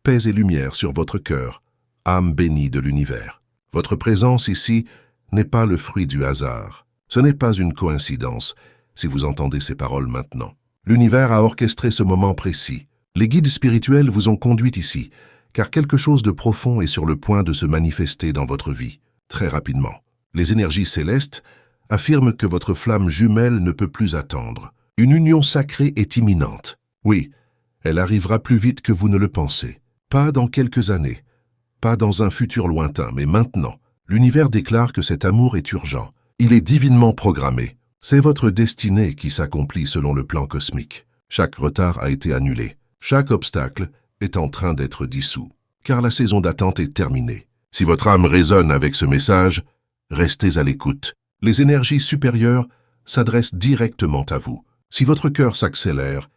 paix et lumière sur votre cœur, âme bénie de l'univers. Votre présence ici n'est pas le fruit du hasard. Ce n'est pas une coïncidence, si vous entendez ces paroles maintenant. L'univers a orchestré ce moment précis. Les guides spirituels vous ont conduit ici, car quelque chose de profond est sur le point de se manifester dans votre vie, très rapidement. Les énergies célestes affirment que votre flamme jumelle ne peut plus attendre. Une union sacrée est imminente. Oui, elle arrivera plus vite que vous ne le pensez. Pas dans quelques années, pas dans un futur lointain, mais maintenant. L'univers déclare que cet amour est urgent. Il est divinement programmé. C'est votre destinée qui s'accomplit selon le plan cosmique. Chaque retard a été annulé. Chaque obstacle est en train d'être dissous, car la saison d'attente est terminée. Si votre âme résonne avec ce message, restez à l'écoute. Les énergies supérieures s'adressent directement à vous. Si votre cœur s'accélère,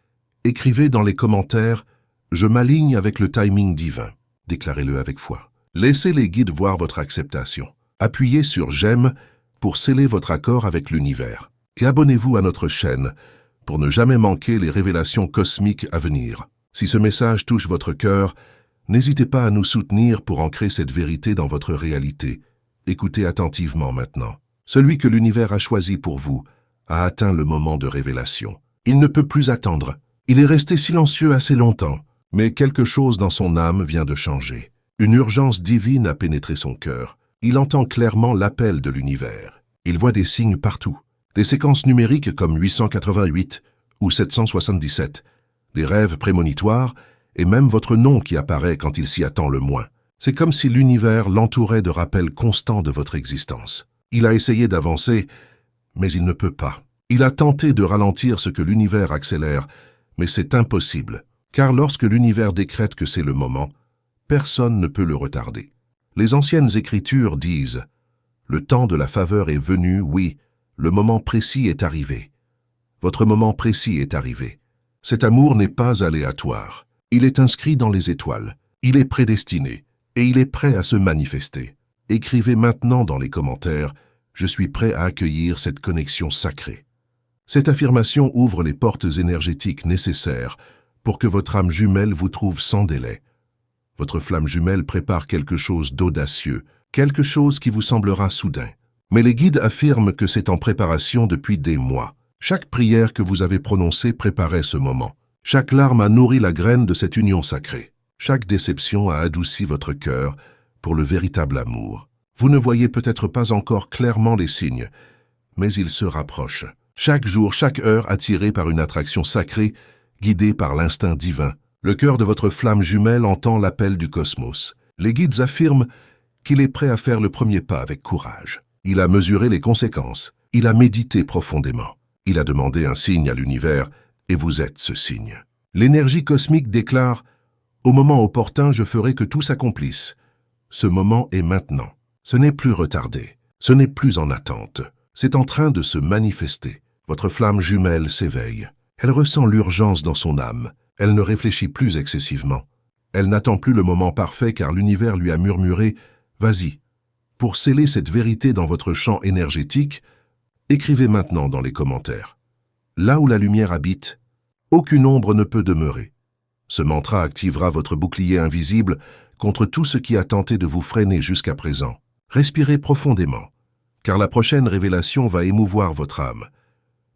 écrivez dans les commentaires « Je m'aligne avec le timing divin ». Déclarez-le avec foi. Laissez les guides voir votre acceptation. Appuyez sur « J'aime » pour sceller votre accord avec l'univers. Et abonnez-vous à notre chaîne pour ne jamais manquer les révélations cosmiques à venir. Si ce message touche votre cœur, n'hésitez pas à nous soutenir pour ancrer cette vérité dans votre réalité. Écoutez attentivement maintenant. Celui que l'univers a choisi pour vous a atteint le moment de révélation. Il ne peut plus attendre. Il est resté silencieux assez longtemps, mais quelque chose dans son âme vient de changer. Une urgence divine a pénétré son cœur. Il entend clairement l'appel de l'univers. Il voit des signes partout. Des séquences numériques comme 888 ou 777, des rêves prémonitoires et même votre nom qui apparaît quand il s'y attend le moins. C'est comme si l'univers l'entourait de rappels constants de votre existence. Il a essayé d'avancer, mais il ne peut pas. Il a tenté de ralentir ce que l'univers accélère, mais c'est impossible, car lorsque l'univers décrète que c'est le moment, personne ne peut le retarder. Les anciennes écritures disent « Le temps de la faveur est venu, oui, le moment précis est arrivé. Votre moment précis est arrivé. Cet amour n'est pas aléatoire. Il est inscrit dans les étoiles. Il est prédestiné. Et il est prêt à se manifester. Écrivez maintenant dans les commentaires « Je suis prêt à accueillir cette connexion sacrée ». Cette affirmation ouvre les portes énergétiques nécessaires pour que votre âme jumelle vous trouve sans délai. Votre flamme jumelle prépare quelque chose d'audacieux, quelque chose qui vous semblera soudain. Mais les guides affirment que c'est en préparation depuis des mois. Chaque prière que vous avez prononcée préparait ce moment. Chaque larme a nourri la graine de cette union sacrée. Chaque déception a adouci votre cœur pour le véritable amour. Vous ne voyez peut-être pas encore clairement les signes, mais ils se rapprochent. Chaque jour, chaque heure attirée par une attraction sacrée, guidée par l'instinct divin. Le cœur de votre flamme jumelle entend l'appel du cosmos. Les guides affirment qu'il est prêt à faire le premier pas avec courage. Il a mesuré les conséquences. Il a médité profondément. Il a demandé un signe à l'univers, et vous êtes ce signe. L'énergie cosmique déclare « Au moment opportun, je ferai que tout s'accomplisse. Ce moment est maintenant. Ce n'est plus retardé. Ce n'est plus en attente. C'est en train de se manifester. Votre flamme jumelle s'éveille. Elle ressent l'urgence dans son âme. Elle ne réfléchit plus excessivement. Elle n'attend plus le moment parfait car l'univers lui a murmuré « Vas-y ». Pour sceller cette vérité dans votre champ énergétique, écrivez maintenant dans les commentaires. Là où la lumière habite, aucune ombre ne peut demeurer. Ce mantra activera votre bouclier invisible contre tout ce qui a tenté de vous freiner jusqu'à présent. Respirez profondément, car la prochaine révélation va émouvoir votre âme.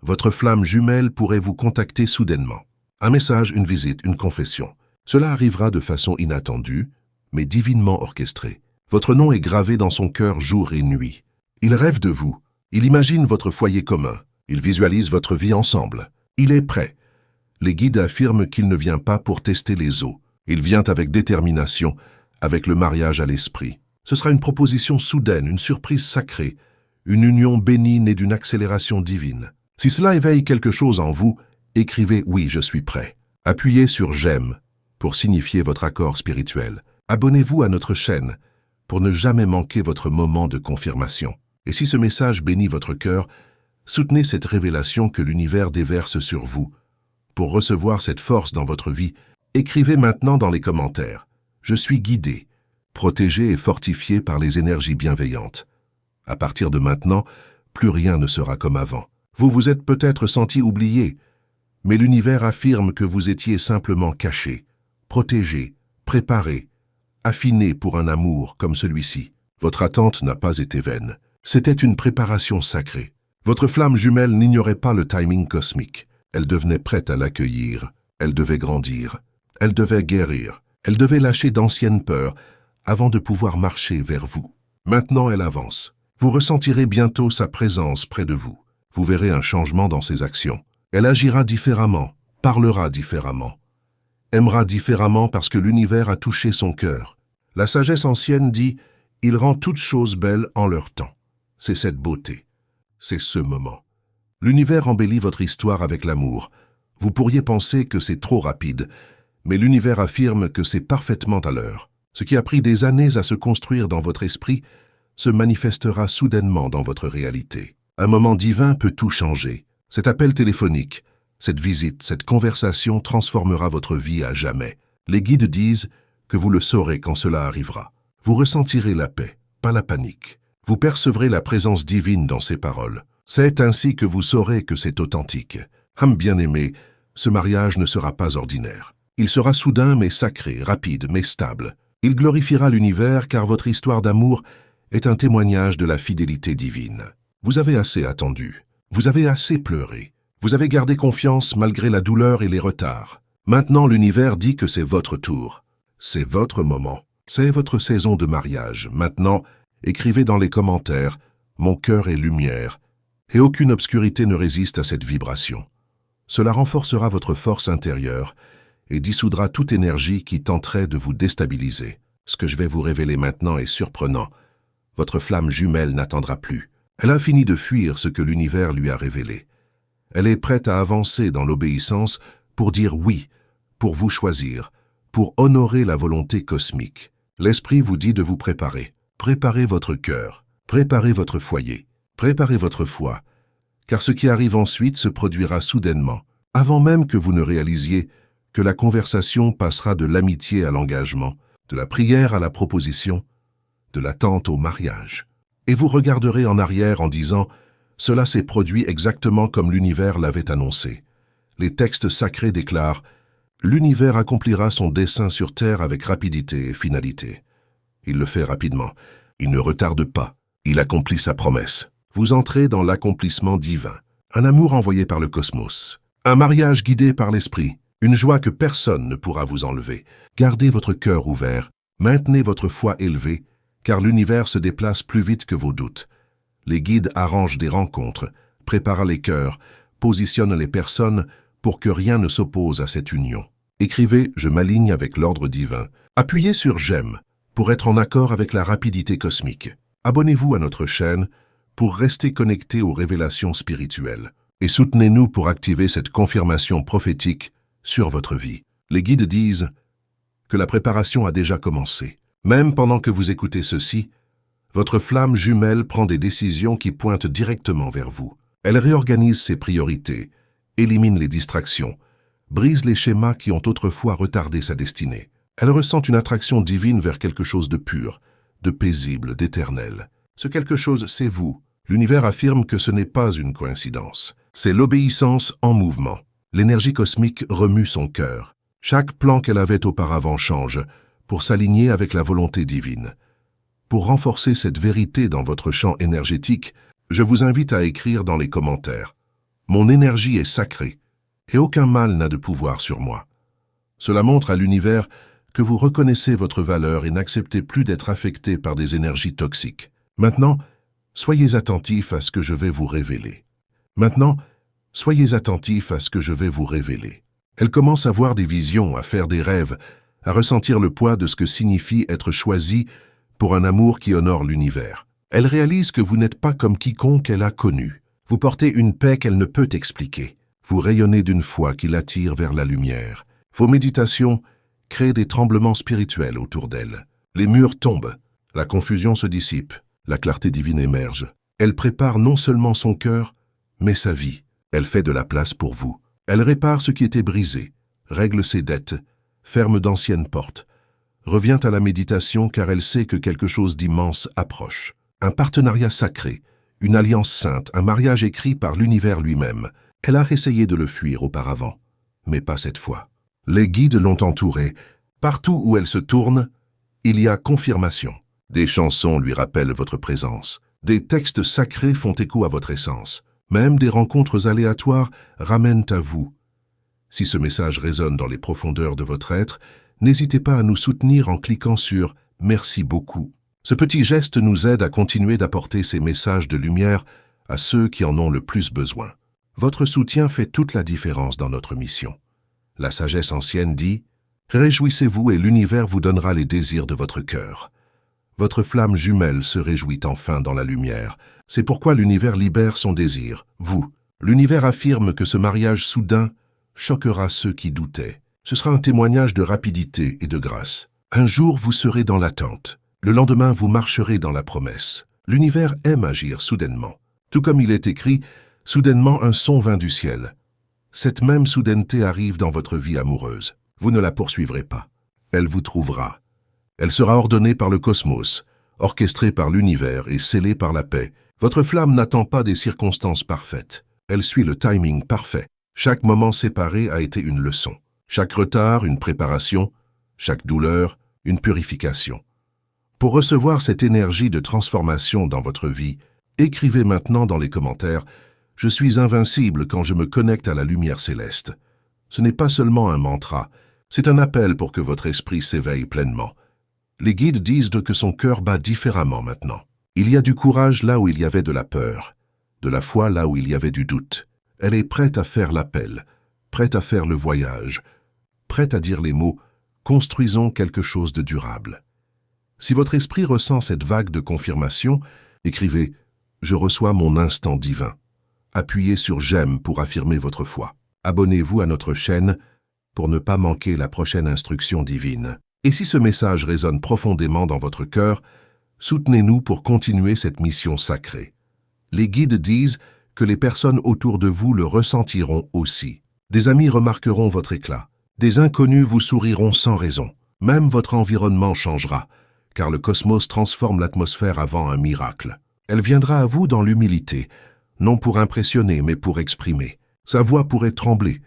Votre flamme jumelle pourrait vous contacter soudainement. Un message, une visite, une confession. Cela arrivera de façon inattendue, mais divinement orchestrée. Votre nom est gravé dans son cœur jour et nuit. Il rêve de vous. Il imagine votre foyer commun. Il visualise votre vie ensemble. Il est prêt. Les guides affirment qu'il ne vient pas pour tester les os. Il vient avec détermination, avec le mariage à l'esprit. Ce sera une proposition soudaine, une surprise sacrée, une union bénie née d'une accélération divine. Si cela éveille quelque chose en vous, écrivez « Oui, je suis prêt ». Appuyez sur « J'aime » pour signifier votre accord spirituel. Abonnez-vous à notre chaîne pour ne jamais manquer votre moment de confirmation. Et si ce message bénit votre cœur, soutenez cette révélation que l'univers déverse sur vous. Pour recevoir cette force dans votre vie, écrivez maintenant dans les commentaires « Je suis guidé, protégé et fortifié par les énergies bienveillantes ». À partir de maintenant, plus rien ne sera comme avant. Vous vous êtes peut-être senti oublié, mais l'univers affirme que vous étiez simplement caché, protégé, préparée, affinée pour un amour comme celui-ci. Votre attente n'a pas été vaine. C'était une préparation sacrée. Votre flamme jumelle n'ignorait pas le timing cosmique. Elle devenait prête à l'accueillir. Elle devait grandir. Elle devait guérir. Elle devait lâcher d'anciennes peurs avant de pouvoir marcher vers vous. Maintenant, elle avance. Vous ressentirez bientôt sa présence près de vous. Vous verrez un changement dans ses actions. Elle agira différemment, parlera différemment, aimera différemment parce que l'univers a touché son cœur. La sagesse ancienne dit « Il rend toutes choses belles en leur temps ». C'est cette beauté. C'est ce moment. L'univers embellit votre histoire avec l'amour. Vous pourriez penser que c'est trop rapide, mais l'univers affirme que c'est parfaitement à l'heure. Ce qui a pris des années à se construire dans votre esprit se manifestera soudainement dans votre réalité. Un moment divin peut tout changer. Cet appel téléphonique, cette visite, cette conversation transformera votre vie à jamais. Les guides disent que vous le saurez quand cela arrivera. Vous ressentirez la paix, pas la panique. Vous percevrez la présence divine dans ces paroles. C'est ainsi que vous saurez que c'est authentique. Âme bien-aimée, ce mariage ne sera pas ordinaire. Il sera soudain mais sacré, rapide mais stable. Il glorifiera l'univers car votre histoire d'amour est un témoignage de la fidélité divine. Vous avez assez attendu. Vous avez assez pleuré. Vous avez gardé confiance malgré la douleur et les retards. Maintenant, l'univers dit que c'est votre tour. C'est votre moment. C'est votre saison de mariage. Maintenant, écrivez dans les commentaires « Mon cœur est lumière » et aucune obscurité ne résiste à cette vibration. Cela renforcera votre force intérieure et dissoudra toute énergie qui tenterait de vous déstabiliser. Ce que je vais vous révéler maintenant est surprenant. Votre flamme jumelle n'attendra plus. Elle a fini de fuir ce que l'univers lui a révélé. Elle est prête à avancer dans l'obéissance pour dire oui, pour vous choisir, pour honorer la volonté cosmique. L'esprit vous dit de vous préparer. Préparez votre cœur, préparez votre foyer, préparez votre foi, car ce qui arrive ensuite se produira soudainement, avant même que vous ne réalisiez que la conversation passera de l'amitié à l'engagement, de la prière à la proposition, de l'attente au mariage. Et vous regarderez en arrière en disant « Cela s'est produit exactement comme l'univers l'avait annoncé ». Les textes sacrés déclarent « L'univers accomplira son dessein sur terre avec rapidité et finalité ». Il le fait rapidement. Il ne retarde pas. Il accomplit sa promesse. Vous entrez dans l'accomplissement divin. Un amour envoyé par le cosmos. Un mariage guidé par l'esprit. Une joie que personne ne pourra vous enlever. Gardez votre cœur ouvert. Maintenez votre foi élevée, car l'univers se déplace plus vite que vos doutes. Les guides arrangent des rencontres, préparent les cœurs, positionnent les personnes pour que rien ne s'oppose à cette union. Écrivez « Je m'aligne avec l'ordre divin ». Appuyez sur « J'aime » pour être en accord avec la rapidité cosmique. Abonnez-vous à notre chaîne pour rester connecté aux révélations spirituelles. Et soutenez-nous pour activer cette confirmation prophétique sur votre vie. Les guides disent que la préparation a déjà commencé. Même pendant que vous écoutez ceci, votre flamme jumelle prend des décisions qui pointent directement vers vous. Elle réorganise ses priorités, élimine les distractions, brise les schémas qui ont autrefois retardé sa destinée. Elle ressent une attraction divine vers quelque chose de pur, de paisible, d'éternel. Ce quelque chose, c'est vous. L'univers affirme que ce n'est pas une coïncidence. C'est l'obéissance en mouvement. L'énergie cosmique remue son cœur. Chaque plan qu'elle avait auparavant change, pour s'aligner avec la volonté divine. Pour renforcer cette vérité dans votre champ énergétique, je vous invite à écrire dans les commentaires « Mon énergie est sacrée et aucun mal n'a de pouvoir sur moi ». Cela montre à l'univers que vous reconnaissez votre valeur et n'acceptez plus d'être affecté par des énergies toxiques. Maintenant, soyez attentifs à ce que je vais vous révéler. Elle commence à voir des visions, à faire des rêves, à ressentir le poids de ce que signifie être choisi pour un amour qui honore l'univers. Elle réalise que vous n'êtes pas comme quiconque elle a connu. Vous portez une paix qu'elle ne peut expliquer. Vous rayonnez d'une foi qui l'attire vers la lumière. Vos méditations créent des tremblements spirituels autour d'elle. Les murs tombent, la confusion se dissipe, la clarté divine émerge. Elle prépare non seulement son cœur, mais sa vie. Elle fait de la place pour vous. Elle répare ce qui était brisé, règle ses dettes, ferme d'anciennes portes, revient à la méditation car elle sait que quelque chose d'immense approche. Un partenariat sacré, une alliance sainte, un mariage écrit par l'univers lui-même. Elle a essayé de le fuir auparavant, mais pas cette fois. Les guides l'ont entourée, Partout où elle se tourne, il y a confirmation. Des chansons lui rappellent votre présence. Des textes sacrés font écho à votre essence. Même des rencontres aléatoires ramènent à vous. Si ce message résonne dans les profondeurs de votre être, n'hésitez pas à nous soutenir en cliquant sur « Merci beaucoup ». Ce petit geste nous aide à continuer d'apporter ces messages de lumière à ceux qui en ont le plus besoin. Votre soutien fait toute la différence dans notre mission. La sagesse ancienne dit « Réjouissez-vous et l'univers vous donnera les désirs de votre cœur ». Votre flamme jumelle se réjouit enfin dans la lumière. C'est pourquoi l'univers libère son désir, vous. L'univers affirme que ce mariage soudain choquera ceux qui doutaient. Ce sera un témoignage de rapidité et de grâce. Un jour, vous serez dans l'attente. Le lendemain, vous marcherez dans la promesse. L'univers aime agir soudainement. Tout comme il est écrit, soudainement un son vint du ciel. Cette même soudaineté arrive dans votre vie amoureuse. Vous ne la poursuivrez pas. Elle vous trouvera. Elle sera ordonnée par le cosmos, orchestrée par l'univers et scellée par la paix. Votre flamme n'attend pas des circonstances parfaites. Elle suit le timing parfait. Chaque moment séparé a été une leçon. Chaque retard, une préparation. Chaque douleur, une purification. Pour recevoir cette énergie de transformation dans votre vie, écrivez maintenant dans les commentaires « Je suis invincible quand je me connecte à la lumière céleste ». Ce n'est pas seulement un mantra, c'est un appel pour que votre esprit s'éveille pleinement. Les guides disent que son cœur bat différemment maintenant. Il y a du courage là où il y avait de la peur, de la foi là où il y avait du doute. Elle est prête à faire l'appel, prête à faire le voyage, prête à dire les mots « Construisons quelque chose de durable ». Si votre esprit ressent cette vague de confirmation, écrivez « Je reçois mon instant divin ». Appuyez sur « J'aime » pour affirmer votre foi. Abonnez-vous à notre chaîne pour ne pas manquer la prochaine instruction divine. Et si ce message résonne profondément dans votre cœur, soutenez-nous pour continuer cette mission sacrée. Les guides disent que les personnes autour de vous le ressentiront aussi. Des amis remarqueront votre éclat. Des inconnus vous souriront sans raison. Même votre environnement changera, car le cosmos transforme l'atmosphère avant un miracle. Elle viendra à vous dans l'humilité, non pour impressionner, mais pour exprimer. Sa voix pourrait trembler,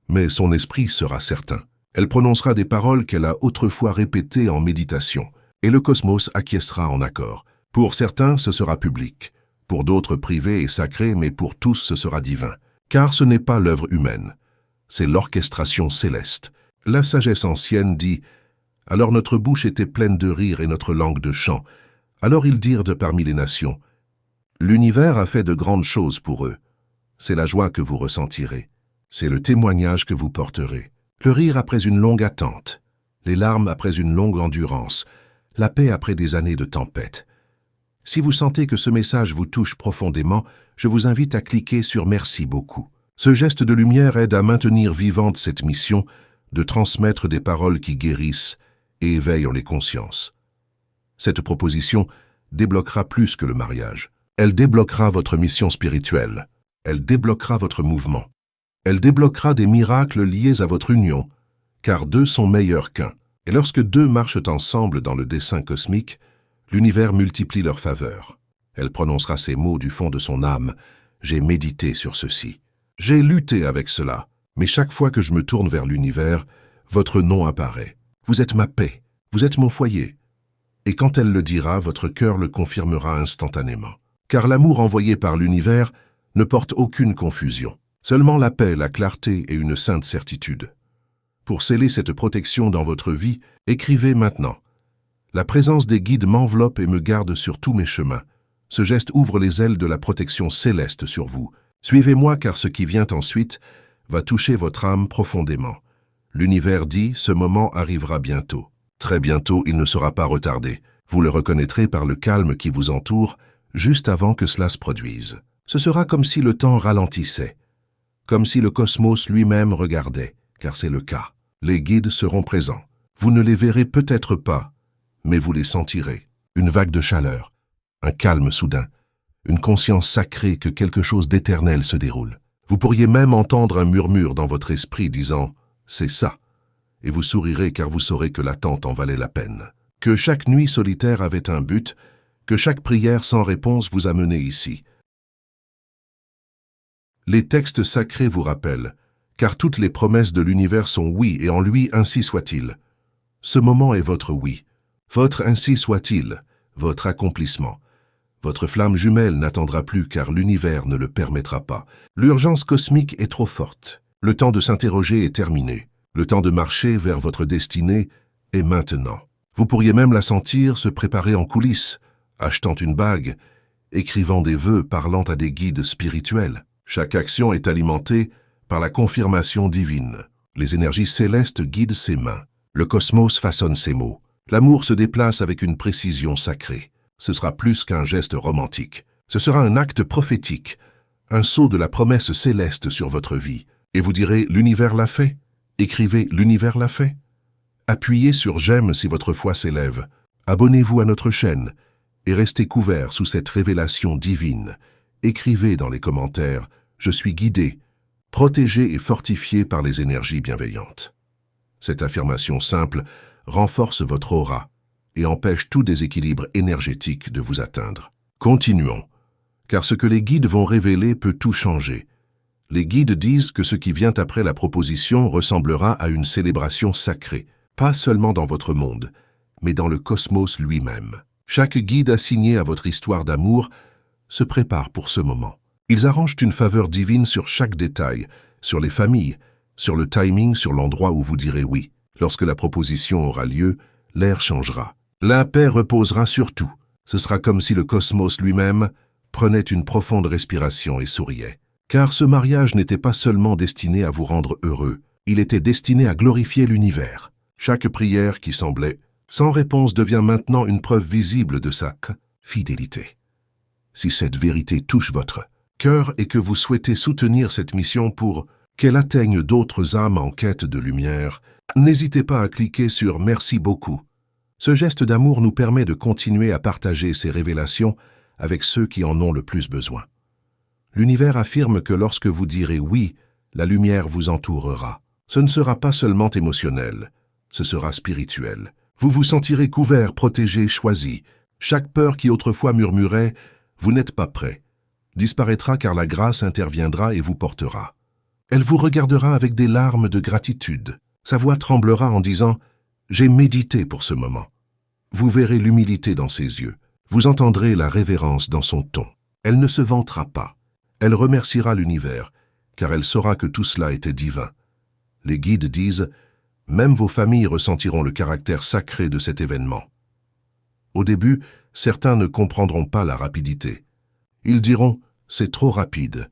mais son esprit sera certain. Elle prononcera des paroles qu'elle a autrefois répétées en méditation, et le cosmos acquiescera en accord. Pour certains, ce sera public. Pour d'autres, privé et sacré, mais pour tous, ce sera divin. Car ce n'est pas l'œuvre humaine, c'est l'orchestration céleste. La sagesse ancienne dit « Alors notre bouche était pleine de rire et notre langue de chant. Alors ils dirent de parmi les nations « L'univers a fait de grandes choses pour eux. C'est la joie que vous ressentirez. C'est le témoignage que vous porterez. Le rire après une longue attente, les larmes après une longue endurance, la paix après des années de tempête. » Si vous sentez que ce message vous touche profondément, je vous invite à cliquer sur « Merci beaucoup ». Ce geste de lumière aide à maintenir vivante cette mission de transmettre des paroles qui guérissent et éveillent les consciences. Cette proposition débloquera plus que le mariage. Elle débloquera votre mission spirituelle. Elle débloquera votre mouvement. Elle débloquera des miracles liés à votre union, car deux sont meilleurs qu'un. Et lorsque deux marchent ensemble dans le dessein cosmique, l'univers multiplie leurs faveurs. Elle prononcera ces mots du fond de son âme. J'ai médité sur ceci. J'ai lutté avec cela, mais chaque fois que je me tourne vers l'univers, votre nom apparaît. Vous êtes ma paix, vous êtes mon foyer. Et quand elle le dira, votre cœur le confirmera instantanément. Car l'amour envoyé par l'univers ne porte aucune confusion. Seulement la paix, la clarté et une sainte certitude. Pour sceller cette protection dans votre vie, écrivez maintenant. La présence des guides m'enveloppe et me garde sur tous mes chemins. Ce geste ouvre les ailes de la protection céleste sur vous. Suivez-moi car ce qui vient ensuite va toucher votre âme profondément. L'univers dit, ce moment arrivera bientôt. Très bientôt, il ne sera pas retardé. Vous le reconnaîtrez par le calme qui vous entoure, juste avant que cela se produise. Ce sera comme si le temps ralentissait, comme si le cosmos lui-même regardait, car c'est le cas. Les guides seront présents. Vous ne les verrez peut-être pas, mais vous les sentirez. Une vague de chaleur, un calme soudain, une conscience sacrée que quelque chose d'éternel se déroule. Vous pourriez même entendre un murmure dans votre esprit disant « c'est ça », et vous sourirez car vous saurez que l'attente en valait la peine. Que chaque nuit solitaire avait un but, que chaque prière sans réponse vous a mené ici. Les textes sacrés vous rappellent, car toutes les promesses de l'univers sont oui et en lui ainsi soit-il. Ce moment est votre oui. Votre ainsi soit-il, votre accomplissement. Votre flamme jumelle n'attendra plus car l'univers ne le permettra pas. L'urgence cosmique est trop forte. Le temps de s'interroger est terminé. Le temps de marcher vers votre destinée est maintenant. Vous pourriez même la sentir se préparer en coulisses, achetant une bague, écrivant des vœux, parlant à des guides spirituels. Chaque action est alimentée par la confirmation divine. Les énergies célestes guident ses mains. Le cosmos façonne ses mots. L'amour se déplace avec une précision sacrée. Ce sera plus qu'un geste romantique. Ce sera un acte prophétique, un sceau de la promesse céleste sur votre vie. Et vous direz « L'univers l'a fait ». Écrivez « L'univers l'a fait ». Appuyez sur « J'aime » si votre foi s'élève. Abonnez-vous à notre chaîne et restez couverts sous cette révélation divine. Écrivez dans les commentaires « Je suis guidé, protégé et fortifié par les énergies bienveillantes ». Cette affirmation simple renforce votre aura et empêche tout déséquilibre énergétique de vous atteindre. Continuons, car ce que les guides vont révéler peut tout changer. Les guides disent que ce qui vient après la proposition ressemblera à une célébration sacrée, pas seulement dans votre monde, mais dans le cosmos lui-même. Chaque guide assigné à votre histoire d'amour se prépare pour ce moment. Ils arrangent une faveur divine sur chaque détail, sur les familles, sur le timing, sur l'endroit où vous direz oui. Lorsque la proposition aura lieu, l'air changera. La paix reposera sur tout. Ce sera comme si le cosmos lui-même prenait une profonde respiration et souriait. Car ce mariage n'était pas seulement destiné à vous rendre heureux, il était destiné à glorifier l'univers. Chaque prière qui semblait sans réponse devient maintenant une preuve visible de sa fidélité. Si cette vérité touche votre cœur et que vous souhaitez soutenir cette mission pour qu'elle atteigne d'autres âmes en quête de lumière, n'hésitez pas à cliquer sur « Merci beaucoup ». Ce geste d'amour nous permet de continuer à partager ces révélations avec ceux qui en ont le plus besoin. L'univers affirme que lorsque vous direz « oui », la lumière vous entourera. Ce ne sera pas seulement émotionnel, ce sera spirituel. Vous vous sentirez couvert, protégé, choisi. Chaque peur qui autrefois murmurait « vous n'êtes pas prêt » disparaîtra car la grâce interviendra et vous portera. Elle vous regardera avec des larmes de gratitude. Sa voix tremblera en disant « J'ai médité pour ce moment ». Vous verrez l'humilité dans ses yeux. Vous entendrez la révérence dans son ton. Elle ne se vantera pas. Elle remerciera l'univers, car elle saura que tout cela était divin. Les guides disent « Même vos familles ressentiront le caractère sacré de cet événement ». Au début, certains ne comprendront pas la rapidité. Ils diront « C'est trop rapide ».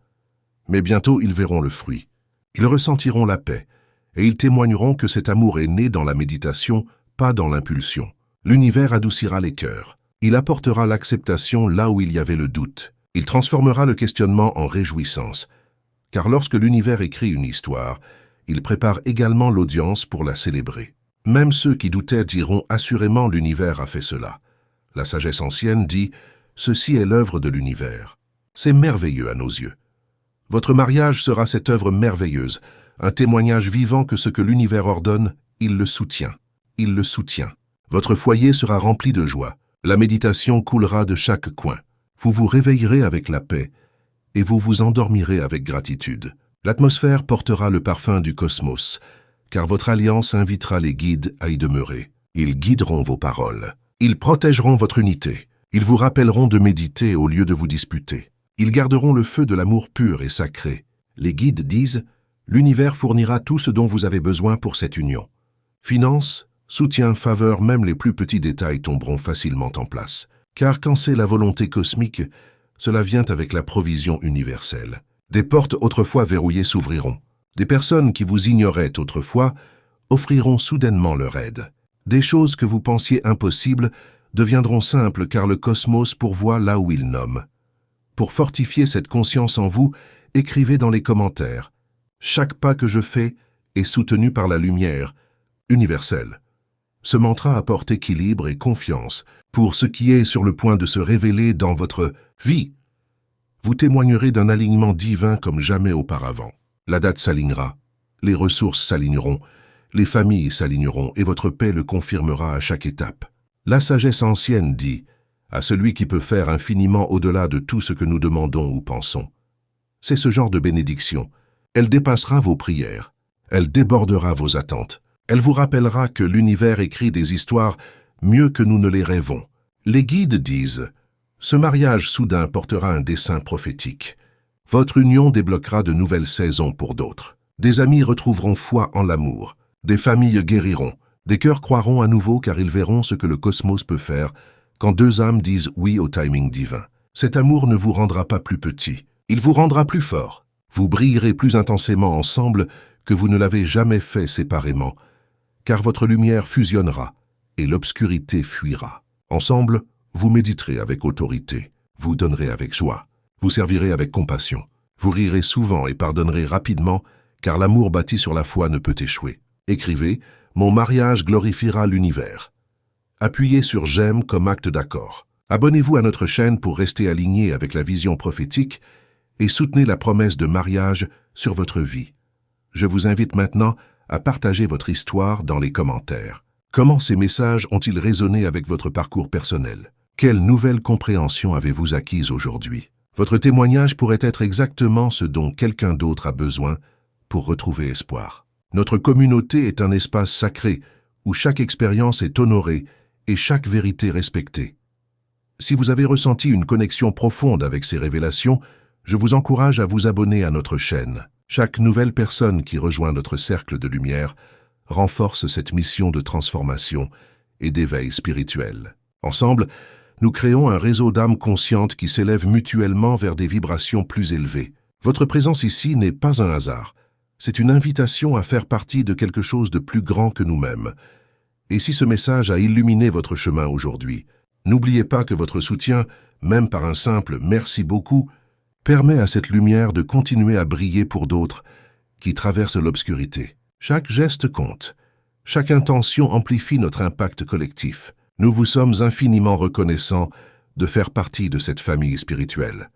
Mais bientôt ils verront le fruit. Ils ressentiront la paix, et ils témoigneront que cet amour est né dans la méditation, pas dans l'impulsion. L'univers adoucira les cœurs. Il apportera l'acceptation là où il y avait le doute. Il transformera le questionnement en réjouissance. Car lorsque l'univers écrit une histoire, il prépare également l'audience pour la célébrer. Même ceux qui doutaient diront assurément l'univers a fait cela. La sagesse ancienne dit « Ceci est l'œuvre de l'univers ». C'est merveilleux à nos yeux. Votre mariage sera cette œuvre merveilleuse, un témoignage vivant que ce que l'univers ordonne, il le soutient. Il le soutient. Votre foyer sera rempli de joie. La méditation coulera de chaque coin. Vous vous réveillerez avec la paix et vous vous endormirez avec gratitude. L'atmosphère portera le parfum du cosmos, car votre alliance invitera les guides à y demeurer. Ils guideront vos paroles. Ils protégeront votre unité. Ils vous rappelleront de méditer au lieu de vous disputer. Ils garderont le feu de l'amour pur et sacré. Les guides disent « L'univers fournira tout ce dont vous avez besoin pour cette union. Finances, soutien, faveur, même les plus petits détails tomberont facilement en place. Car quand c'est la volonté cosmique, cela vient avec la provision universelle. Des portes autrefois verrouillées s'ouvriront. Des personnes qui vous ignoraient autrefois offriront soudainement leur aide. Des choses que vous pensiez impossibles deviendront simples car le cosmos pourvoit là où il nomme. Pour fortifier cette conscience en vous, écrivez dans les commentaires « Chaque pas que je fais est soutenu par la lumière universelle ». Ce mantra apporte équilibre et confiance pour ce qui est sur le point de se révéler dans votre vie. Vous témoignerez d'un alignement divin comme jamais auparavant. La date s'alignera, les ressources s'aligneront, les familles s'aligneront et votre paix le confirmera à chaque étape. La sagesse ancienne dit « À celui qui peut faire infiniment au-delà de tout ce que nous demandons ou pensons ». C'est ce genre de bénédiction. Elle dépassera vos prières. Elle débordera vos attentes. Elle vous rappellera que l'univers écrit des histoires mieux que nous ne les rêvons. Les guides disent « Ce mariage soudain portera un dessein prophétique. Votre union débloquera de nouvelles saisons pour d'autres. Des amis retrouveront foi en l'amour. Des familles guériront. Des cœurs croiront à nouveau car ils verront ce que le cosmos peut faire quand deux âmes disent oui au timing divin. Cet amour ne vous rendra pas plus petit. Il vous rendra plus fort. Vous brillerez plus intensément ensemble que vous ne l'avez jamais fait séparément, car votre lumière fusionnera et l'obscurité fuira. Ensemble, vous méditerez avec autorité, vous donnerez avec joie, vous servirez avec compassion, vous rirez souvent et pardonnerez rapidement, car l'amour bâti sur la foi ne peut échouer. Écrivez « Mon mariage glorifiera l'univers ». Appuyez sur « J'aime » comme acte d'accord. Abonnez-vous à notre chaîne pour rester aligné avec la vision prophétique et soutenez la promesse de mariage sur votre vie. Je vous invite maintenant à partager votre histoire dans les commentaires. Comment ces messages ont-ils résonné avec votre parcours personnel? Quelle nouvelle compréhension avez-vous acquise aujourd'hui? Votre témoignage pourrait être exactement ce dont quelqu'un d'autre a besoin pour retrouver espoir. Notre communauté est un espace sacré où chaque expérience est honorée et chaque vérité respectée. Si vous avez ressenti une connexion profonde avec ces révélations, je vous encourage à vous abonner à notre chaîne. Chaque nouvelle personne qui rejoint notre cercle de lumière renforce cette mission de transformation et d'éveil spirituel. Ensemble, nous créons un réseau d'âmes conscientes qui s'élèvent mutuellement vers des vibrations plus élevées. Votre présence ici n'est pas un hasard. C'est une invitation à faire partie de quelque chose de plus grand que nous-mêmes. Et si ce message a illuminé votre chemin aujourd'hui, n'oubliez pas que votre soutien, même par un simple « merci beaucoup », permet à cette lumière de continuer à briller pour d'autres qui traversent l'obscurité. Chaque geste compte. Chaque intention amplifie notre impact collectif. Nous vous sommes infiniment reconnaissants de faire partie de cette famille spirituelle.